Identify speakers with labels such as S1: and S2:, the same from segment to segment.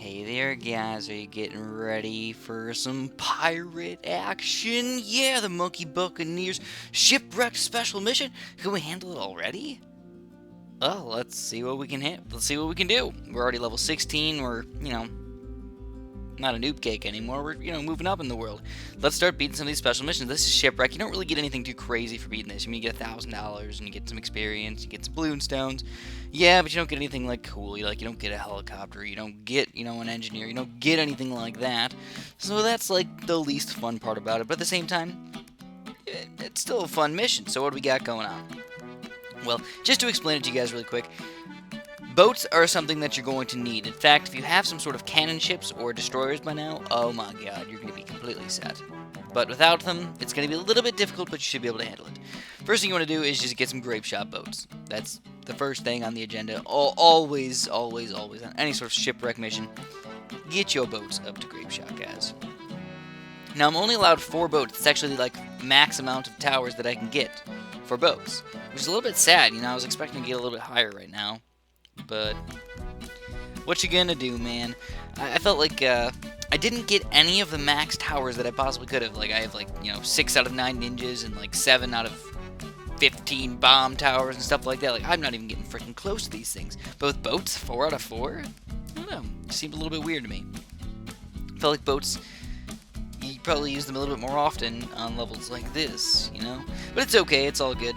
S1: Hey there, guys. Are you getting ready for some pirate action? Yeah, the Monkey Buccaneers Shipwreck special mission. Can we handle it already? Well, let's see what we can Let's see what we can do. We're already level 16. We're, not a noob cake anymore. We're, moving up in the world. Let's start beating some of these special missions. This is Shipwreck. You don't really get anything too crazy for beating this. You get $1,000 and you get some experience. You get some balloon stones. Yeah, but you don't get anything like cool. You don't get a helicopter. You don't get, an engineer. You don't get anything like that. So that's like the least fun part about it. But at the same time, it's still a fun mission. So what do we got going on? Well, just to explain it to you guys really quick, boats are something that you're going to need. In fact, if you have some sort of cannon ships or destroyers by now, oh my god, you're going to be completely set. But without them, it's going to be a little bit difficult, but you should be able to handle it. First thing you want to do is just get some grape shot boats. That's the first thing on the agenda. Always on any sort of shipwreck mission, get your boats up to grape shot, guys. Now, I'm only allowed 4 boats. It's actually like max amount of towers that I can get for boats, which is a little bit sad. I was expecting to get a little bit higher right now. But what you gonna do, man? I felt like I didn't get any of the max towers that I possibly could have. Like I have 6 out of 9 ninjas and 7 out of 15 bomb towers and stuff like that. Like I'm not even getting freaking close to these things. But with boats, 4 out of 4? I don't know. It seemed a little bit weird to me. I felt like boats, you probably use them a little bit more often on levels like this, But it's okay. It's all good.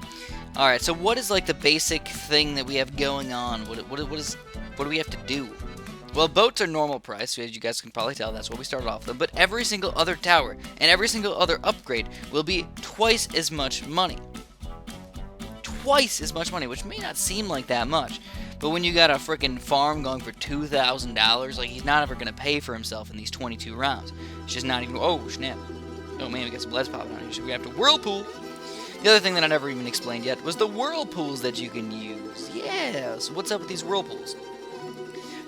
S1: Alright, so what is the basic thing that we have going on? What do we have to do? Well, boats are normal price, so as you guys can probably tell, that's what we started off with. But every single other tower and every single other upgrade will be twice as much money. Twice as much money, which may not seem like that much. But when you got a freaking farm going for $2,000, he's not ever going to pay for himself in these 22 rounds. It's just not even... Oh, snap. Oh, man, we got some leads popping on here, so we have to whirlpool. The other thing that I never even explained yet was the whirlpools that you can use. Yeah, so what's up with these whirlpools?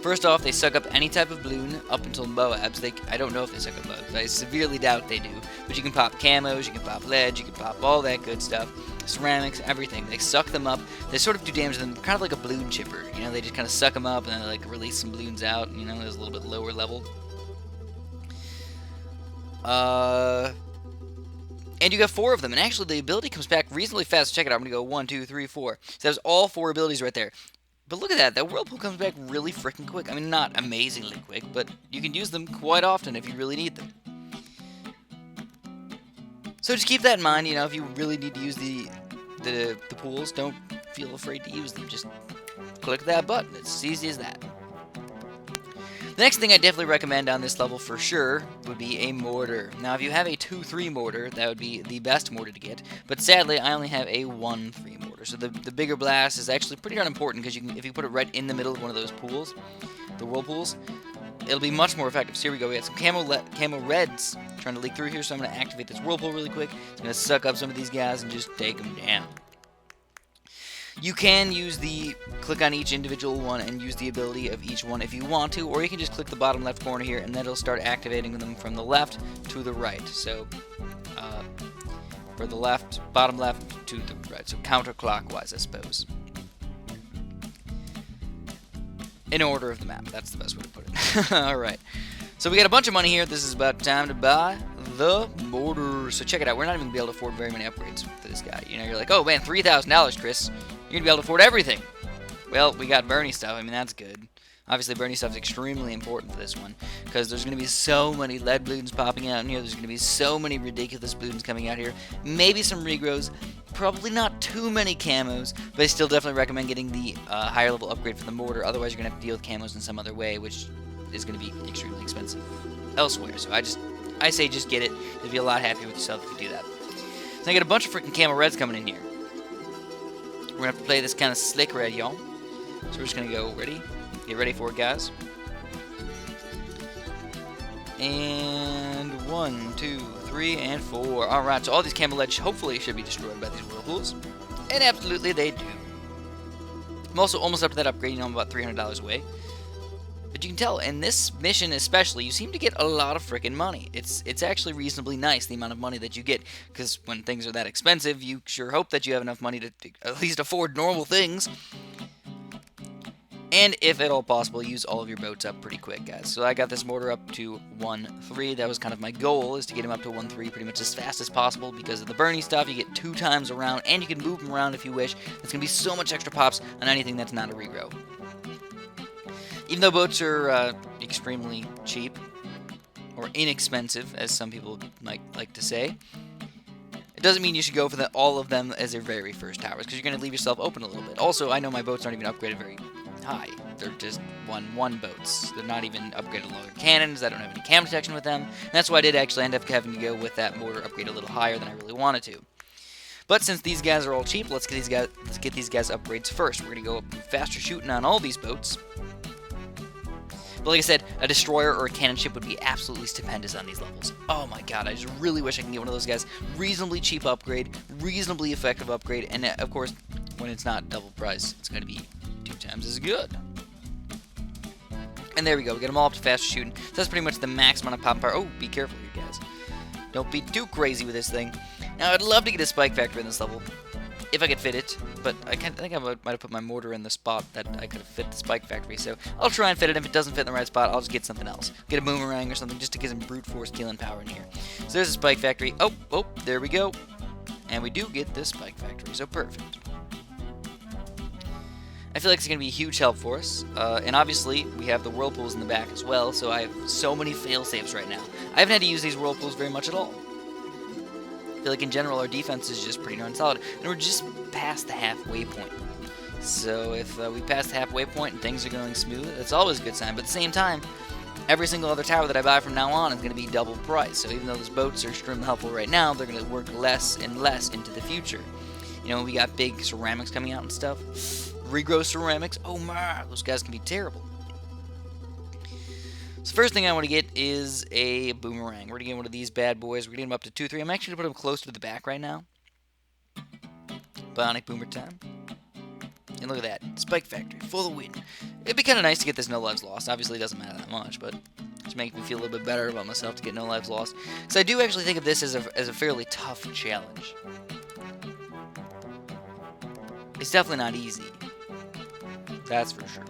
S1: First off, they suck up any type of balloon up until Moabs. I don't know if they suck up Moabs. I severely doubt they do. But you can pop camos, you can pop lead, you can pop all that good stuff. Ceramics, everything. They suck them up. They sort of do damage to them, kind of like a balloon chipper. They just kind of suck them up and then they release some balloons out. It's a little bit lower level. And you got 4 of them, and actually the ability comes back reasonably fast. Check it out. I'm going to go 1, 2, 3, 4. So there's all 4 abilities right there. But look at that. That whirlpool comes back really freaking quick. I mean, not amazingly quick, but you can use them quite often if you really need them. So just keep that in mind. If you really need to use the pools, don't feel afraid to use them. Just click that button. It's as easy as that. The next thing I definitely recommend on this level for sure would be a mortar. Now, if you have a 2-3 mortar, that would be the best mortar to get. But sadly, I only have a 1-3 mortar. So the bigger blast is actually pretty darn important because if you put it right in the middle of one of those pools, the whirlpools, it'll be much more effective. So here we go. We got some camo reds trying to leak through here. So I'm going to activate this whirlpool really quick. It's going to suck up some of these guys and just take them down. You can use click on each individual one and use the ability of each one if you want to, or you can just click the bottom left corner here and then it'll start activating them from the left to the right. So, for the bottom left to the right, so counterclockwise, I suppose. In order of the map, that's the best way to put it. Alright, so we got a bunch of money here. This is about time to buy the mortar. So check it out. We're not even going to be able to afford very many upgrades for this guy. You're like, oh man, $3,000, Chris. You're going to be able to afford everything. Well, we got Bernie stuff. I mean, that's good. Obviously, Bernie stuff is extremely important for this one because there's going to be so many lead balloons popping out in here. There's going to be so many ridiculous balloons coming out here. Maybe some regrows. Probably not too many camos, but I still definitely recommend getting the higher level upgrade for the mortar. Otherwise, you're going to have to deal with camos in some other way, which is going to be extremely expensive elsewhere. So I say just get it. You'll be a lot happier with yourself if you do that. So I got a bunch of freaking camo reds coming in here. We're going to have to play this kind of slick red, y'all. So we're just going to go ready. Get ready for it, guys. And 1, 2, 3, and 4. Alright, so all these camo reds hopefully should be destroyed by these whirlpools. And absolutely they do. I'm also almost up to that upgrade. I'm about $300 away. But you can tell, in this mission especially, you seem to get a lot of freaking money. It's actually reasonably nice, the amount of money that you get, because when things are that expensive, you sure hope that you have enough money to at least afford normal things. And if at all possible, use all of your boats up pretty quick, guys. So I got this mortar up to 1-3. That was kind of my goal, is to get him up to 1-3 pretty much as fast as possible because of the Bernie stuff. You get 2 times around, and you can move them around if you wish. It's going to be so much extra pops on anything that's not a regrow. Even though boats are extremely cheap, or inexpensive, as some people might like to say, it doesn't mean you should go for all of them as their very first towers, because you're going to leave yourself open a little bit. Also, I know my boats aren't even upgraded very high. They're just 1-1 boats. They're not even upgraded longer cannons. I don't have any cam detection with them. And that's why I did actually end up having to go with that mortar upgrade a little higher than I really wanted to. But since these guys are all cheap, let's get these guys upgrades first. We're going to go up faster shooting on all these boats. But like I said, a destroyer or a cannon ship would be absolutely stupendous on these levels. Oh my god, I just really wish I could get one of those guys. Reasonably cheap upgrade, reasonably effective upgrade, and of course, when it's not double price, it's going to be 2 times as good. And there we go, we get them all up to faster shooting. So that's pretty much the max amount of pop power. Oh, be careful here, guys. Don't be too crazy with this thing. Now, I'd love to get a spike factory in this level, if I could fit it, but I think I might have put my mortar in the spot that I could have fit the spike factory, so I'll try and fit it. If it doesn't fit in the right spot, I'll just get something else. Get a boomerang or something just to get some brute force killing power in here. So there's a spike factory. Oh, there we go. And we do get this spike factory, so perfect. I feel like it's going to be a huge help for us, and obviously we have the whirlpools in the back as well, so I have so many fail-safes right now. I haven't had to use these whirlpools very much at all. I feel like in general our defense is just pretty darn solid, and we're just past the halfway point. So if we pass the halfway point and things are going smooth, that's always a good sign. But at the same time, every single other tower that I buy from now on is going to be double price. So even though those boats are extremely helpful right now, they're going to work less and less into the future. You know, we got big ceramics coming out and stuff. Regrow ceramics, oh my, those guys can be terrible. So first thing I want to get is a boomerang. We're going to get one of these bad boys. We're going to get him up to 2-3. I'm actually going to put him close to the back right now. Bionic boomer time. And look at that. Spike factory. Full of wind. It'd be kind of nice to get this no lives lost. Obviously it doesn't matter that much, but just makes me feel a little bit better about myself to get no lives lost. So I do actually think of this as a fairly tough challenge. It's definitely not easy. That's for sure.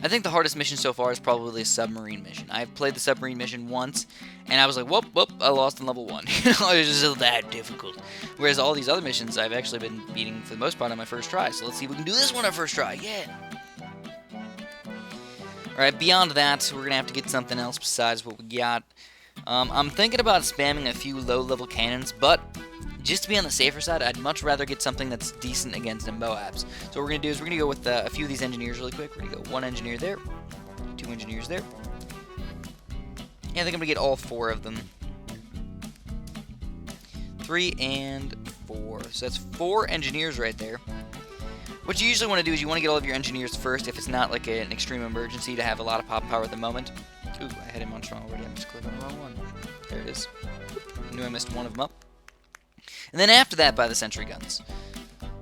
S1: I think the hardest mission so far is probably the submarine mission. I've played the submarine mission once, and I was like, whoop, I lost in level 1. You know, it was just that difficult. Whereas all these other missions, I've actually been beating for the most part on my first try. So let's see if we can do this one on first try. Yeah! Alright, beyond that, we're going to have to get something else besides what we got. I'm thinking about spamming a few low-level cannons, but just to be on the safer side, I'd much rather get something that's decent against them Moabs. So what we're going to do is we're going to go with a few of these engineers really quick. We're going to go 1 engineer there, 2 engineers there. Yeah, I think I'm going to get all 4 of them. 3 and 4. So that's 4 engineers right there. What you usually want to do is you want to get all of your engineers first if it's not like an extreme emergency to have a lot of pop power at the moment. Ooh, I had him on strong already. I'm just clicking on the wrong one. There it is. Knew I missed one of them up. And then after that, buy the sentry guns.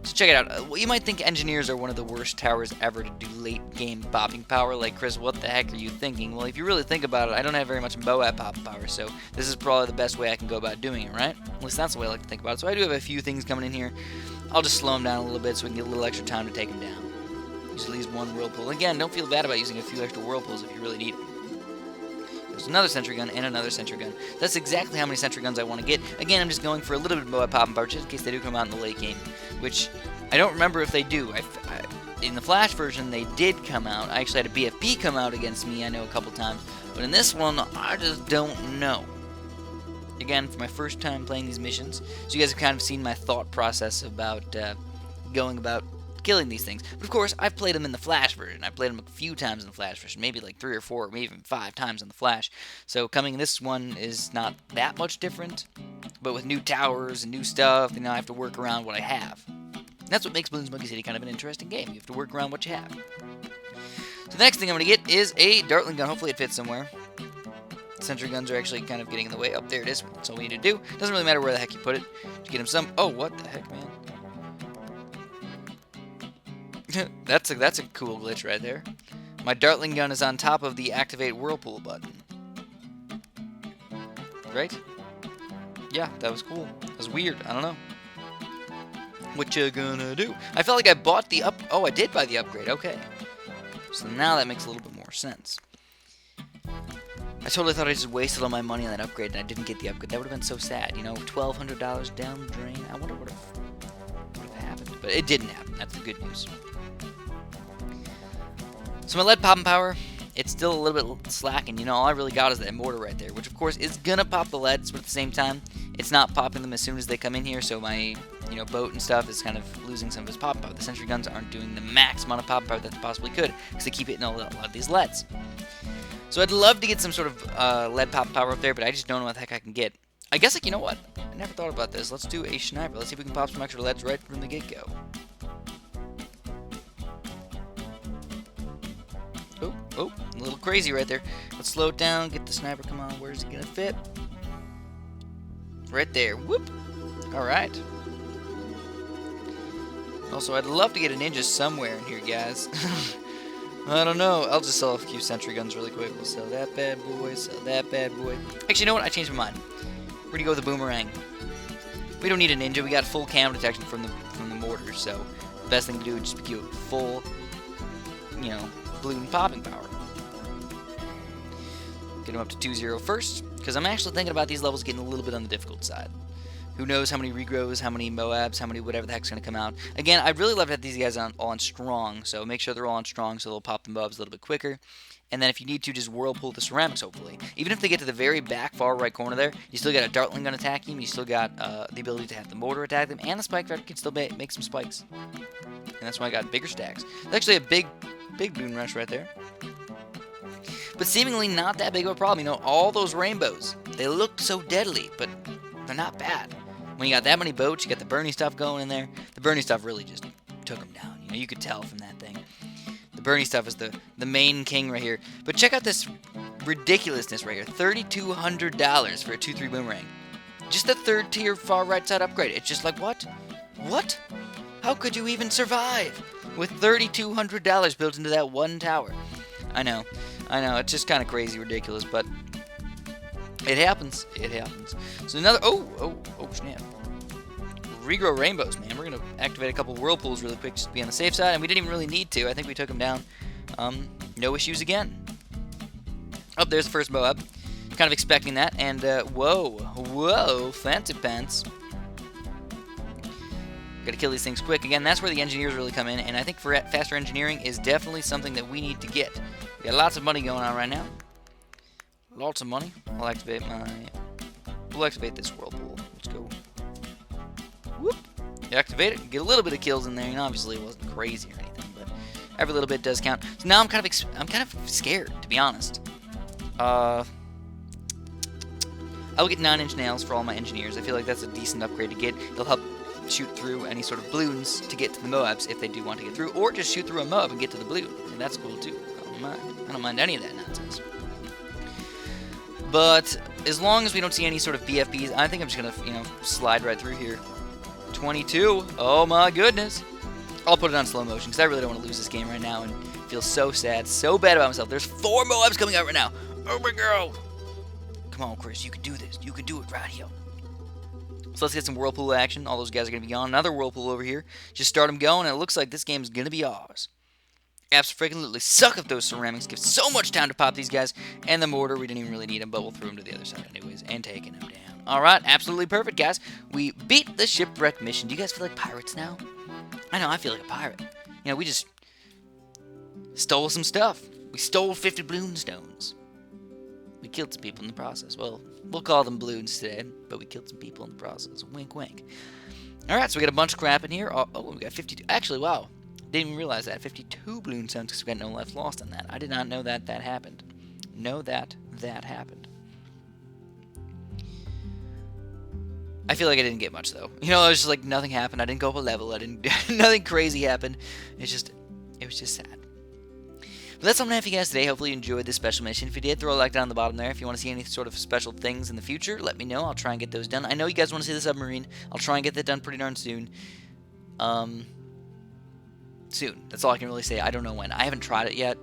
S1: So check it out. You might think engineers are one of the worst towers ever to do late-game popping power. Like, Chris, what the heck are you thinking? Well, if you really think about it, I don't have very much Moab popping power, so this is probably the best way I can go about doing it, right? At least that's the way I like to think about it. So I do have a few things coming in here. I'll just slow them down a little bit so we can get a little extra time to take them down. Usually use 1 whirlpool. Again, don't feel bad about using a few extra whirlpools if you really need them. There's another sentry gun and another sentry gun. That's exactly how many sentry guns I want to get. Again, I'm just going for a little bit of Moab popping power just in case they do come out in the late game, which I don't remember if they do. In the Flash version, they did come out. I actually had a BFB come out against me, I know, a couple times. But in this one, I just don't know. Again, for my first time playing these missions, so you guys have kind of seen my thought process about going about killing these things. But of course, I've played them in the Flash version. I played them a few times in the Flash version, maybe like 3 or 4, maybe even 5 times in the Flash. So coming this one is not that much different, but with new towers and new stuff, you know, I have to work around what I have. And that's what makes Bloons Monkey City kind of an interesting game. You have to work around what you have. So the next thing I'm going to get is a Dartling gun. Hopefully it fits somewhere. Sentry guns are actually kind of getting in the way. Oh, there it is. That's all we need to do. Doesn't really matter where the heck you put it. To get him some... Oh, what the heck, man? That's a cool glitch right there. My Dartling gun is on top of the activate whirlpool button. Right? Yeah, that was cool. That was weird. I don't know. What you gonna do? I felt like I bought the up... Oh, I did buy the upgrade. Okay. So now that makes a little bit more sense. I totally thought I just wasted all my money on that upgrade and I didn't get the upgrade. That would have been so sad, you know? $1,200 down the drain. I wonder what would have happened. But it didn't happen. That's the good news. So my lead popping power, it's still a little bit slacking. You know, all I really got is that mortar right there, which of course is gonna pop the leads, but at the same time, it's not popping them as soon as they come in here, so my, you know, boat and stuff is kind of losing some of its popping power. The sentry guns aren't doing the max amount of popping power that they possibly could, because they keep hitting a lot of these leads. So I'd love to get some sort of lead popping power up there, but I just don't know what the heck I can get. I guess, like, you know what? I never thought about this. Let's do a sniper. Let's see if we can pop some extra leads right from the get-go. Oh, a little crazy right there. Let's slow it down, get the sniper, come on, where's it gonna fit? Right there, whoop! Alright. Also, I'd love to get a ninja somewhere in here, guys. I don't know, I'll just sell a few sentry guns really quick. We'll sell that bad boy, sell that bad boy. Actually, you know what, I changed my mind. We're gonna go with the boomerang. We don't need a ninja, we got full cam detection from the mortar, so the best thing to do would just be give full, you know, balloon popping power. Get them up to 2-0 first, because I'm actually thinking about these levels getting a little bit on the difficult side. Who knows how many regrows, how many Moabs, how many whatever the heck's going to come out. Again, I'd really love to have these guys all on strong, so make sure they're all on strong so they'll pop the Moabs a little bit quicker. And then if you need to, just whirlpool the ceramics, hopefully. Even if they get to the very back far right corner there, you still got a Dartling gun attacking them, you still got the ability to have the mortar attack them, and the spike vector can still make some spikes. And that's why I got bigger stacks. It's actually a big balloon rush right there. But seemingly not that big of a problem. You know, all those rainbows, they look so deadly, but they're not bad. When you got that many boats, you got the Bernie stuff going in there. The Bernie stuff really just took them down. You know, you could tell from that thing. The Bernie stuff is the main king right here. But check out this ridiculousness right here. $3,200 for a 2-3 boomerang. Just the third tier far right side upgrade. It's just like, what? What? How could you even survive with $3,200 built into that one tower? I know, it's just kind of crazy, ridiculous, but it happens. It happens. So another, oh, snap. Regrow rainbows, man. We're going to activate a couple whirlpools really quick just to be on the safe side, and we didn't even really need to. I think we took them down. No issues again. Oh, there's the first Moab. Kind of expecting that, and whoa, fancy pants. Gotta kill these things quick. Again, that's where the engineers really come in, and I think for faster engineering is definitely something that we need to get. We got lots of money going on right now. Lots of money. We'll activate this whirlpool. Let's go. Whoop. You activate it, get a little bit of kills in there. You know, obviously it wasn't crazy or anything, but every little bit does count. So now I'm kind of scared, to be honest. I'll get 9-inch nails for all my engineers. I feel like that's a decent upgrade to get. It'll help shoot through any sort of balloons to get to the Moabs if they do want to get through, or just shoot through a Moab and get to the balloon, and that's cool too. I don't mind any of that nonsense. But as long as we don't see any sort of BFBs, I think I'm just gonna, you know, slide right through here. 22. Oh my goodness. I'll put it on slow motion because I really don't want to lose this game right now and feel so sad, so bad about myself. There's 4 Moabs coming out right now. Oh my god. Come on, Chris, you can do this. You can do it right here. So let's get some whirlpool action. All those guys are going to be gone. Another whirlpool over here. Just start them going, and it looks like this game is going to be ours. Absolutely suck up those ceramics. Give so much time to pop these guys. And the mortar, we didn't even really need them, but we'll throw them to the other side anyways. And taking them down. Alright, absolutely perfect, guys. We beat the Shipwreck mission. Do you guys feel like pirates now? I know, I feel like a pirate. You know, we just stole some stuff. We stole 50 balloon stones. We killed some people in the process. Well, we'll call them balloons today, but we killed some people in the process. Wink, wink. Alright, so we got a bunch of crap in here. Oh, we got 52. Actually, wow. Didn't even realize that. 52 balloon stones because we got no life lost on that. I did not know that that happened. Know that that happened. I feel like I didn't get much, though. You know, it was just like nothing happened. I didn't go up a level. I didn't... nothing crazy happened. It was just sad. But that's all I'm going to have for you guys today. Hopefully you enjoyed this special mission. If you did, throw a like down the bottom there. If you want to see any sort of special things in the future, let me know. I'll try and get those done. I know you guys want to see the submarine. I'll try and get that done pretty darn soon. Soon. That's all I can really say. I don't know when. I haven't tried it yet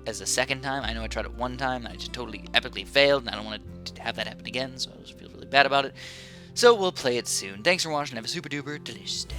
S1: as a second time. I know I tried it one time, and I just totally epically failed, and I don't want to have that happen again, so I just feel really bad about it. So we'll play it soon. Thanks for watching. Have a super duper delicious day.